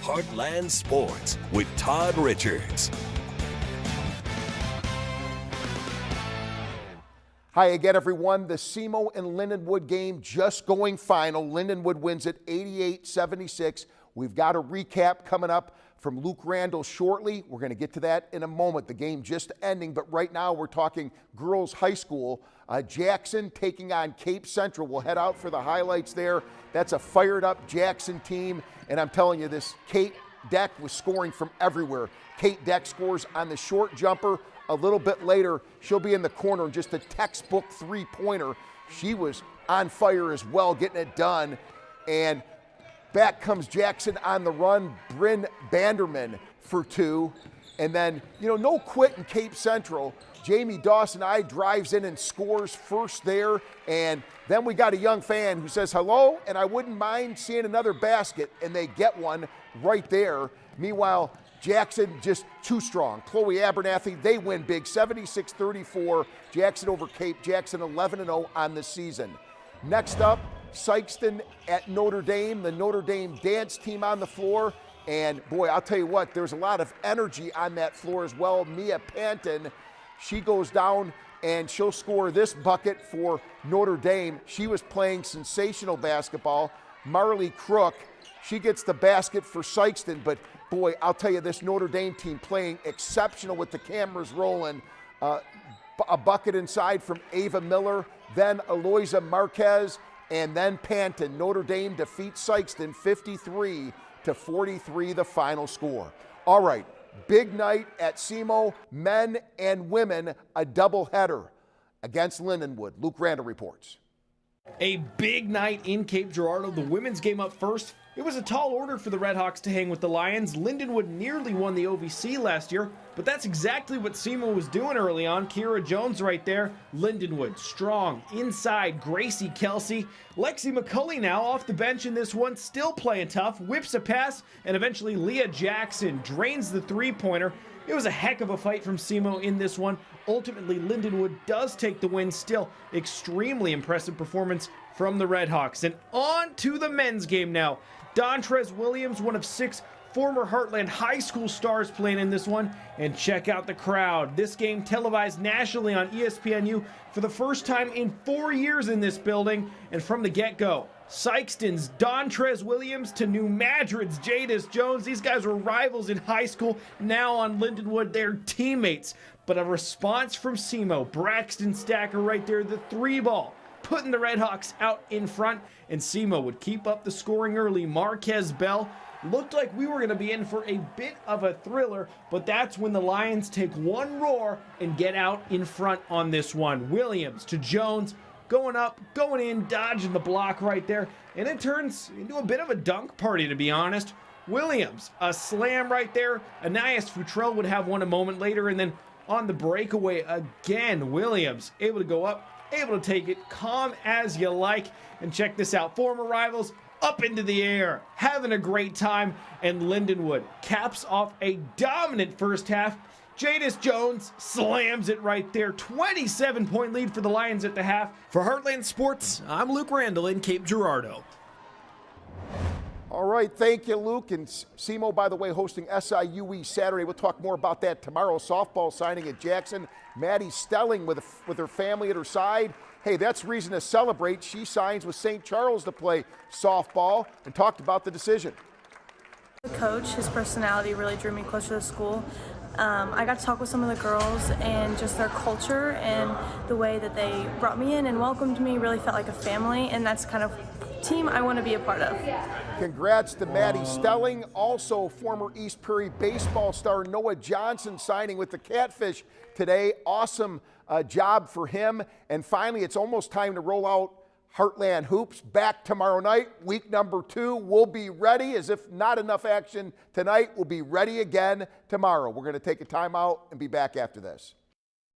Heartland Sports with Todd Richards. Hi again, everyone. The SEMO and Lindenwood game just going final. Lindenwood wins it 88-76. We've got a recap coming up from Luke Randall shortly. We're going to get to that in a moment. The game just ending, but right now we're talking girls high school. Jackson taking on Cape Central. We'll head out for the highlights there. That's a fired up Jackson team, and I'm telling you, this Kate Deck was scoring from everywhere. Kate Deck scores on the short jumper. A little bit later, she'll be in the corner, just a textbook three-pointer. She was on fire as well, getting it done. And back comes Jackson on the run, Bryn Banderman for two. And then, no quit in Cape Central. Jamie Dawson drives in and scores first there. And then we got a young fan who says hello, and I wouldn't mind seeing another basket. And they get one right there. Meanwhile, Jackson just too strong. Chloe Abernathy, they win big, 76-34. Jackson over Cape. Jackson 11-0 on the season. Next up, Sykeston at Notre Dame, the Notre Dame dance team on the floor. And boy, I'll tell you what, there's a lot of energy on that floor as well. Mia Panton, she goes down and she'll score this bucket for Notre Dame. She was playing sensational basketball. Marley Crook, she gets the basket for Sykeston, but boy, I'll tell you, this Notre Dame team playing exceptional with the cameras rolling. A bucket inside from Ava Miller, then Eloisa Marquez, and then Panton. Notre Dame defeats Sykeston 53-43, the final score. All right, big night at SEMO, men and women, a doubleheader against Lindenwood. Luke Randall reports. A big night in Cape Girardeau. The women's game up first. It was a tall order for the Redhawks to hang with the Lions. Lindenwood nearly won the OVC last year, but that's exactly what SEMO was doing early on. Kira Jones right there. Lindenwood strong. Inside, Gracie Kelsey. Lexi McCulley now off the bench in this one, still playing tough. Whips a pass, and eventually Leah Jackson drains the three-pointer. It was a heck of a fight from SEMO in this one. Ultimately, Lindenwood does take the win. Still, extremely impressive performance from the Redhawks. And on to the men's game now. Dontrez Williams, one of 6 former Heartland High School stars playing in this one. And check out the crowd. This game televised nationally on ESPNU for the first time in 4 years in this building. And from the get-go, Sykeston's Dontrez Williams to New Madrid's Jadis Jones. These guys were rivals in high school. Now on Lindenwood, they're teammates. But a response from SEMO. Braxton Stacker right there, the three ball, putting the Redhawks out in front. And SEMO would keep up the scoring early. Marquez Bell. Looked like we were going to be in for a bit of a thriller, but that's when the Lions take one roar and get out in front on this one. Williams to Jones. Going up, going in, dodging the block right there. And it turns into a bit of a dunk party, to be honest. Williams, a slam right there. Anais Futrell would have one a moment later. And then on the breakaway again, Williams able to go up, able to take it, calm as you like. And check this out, former rivals up into the air, having a great time. And Lindenwood caps off a dominant first half. Jadis Jones slams it right there. 27-point lead for the Lions at the half. For Heartland Sports, I'm Luke Randall in Cape Girardeau. All right, thank you, Luke. And SEMO, by the way, hosting SIUE Saturday. We'll talk more about that tomorrow. Softball signing at Jackson. Maddie Stelling with her family at her side. Hey, that's reason to celebrate. She signs with St. Charles to play softball and talked about the decision. The coach, his personality really drew me closer to the school. I got to talk with some of the girls, and just their culture and the way that they brought me in and welcomed me really felt like a family, and that's kind of team I want to be a part of. Congrats to Maddie Stelling. Also, former East Prairie baseball star Noah Johnson signing with the Catfish today. Awesome job for him. And finally, it's almost time to roll out Heartland Hoops back tomorrow night. Week number 2 will be ready. As if not enough action tonight, we'll be ready again tomorrow. We're going to take a timeout and be back after this.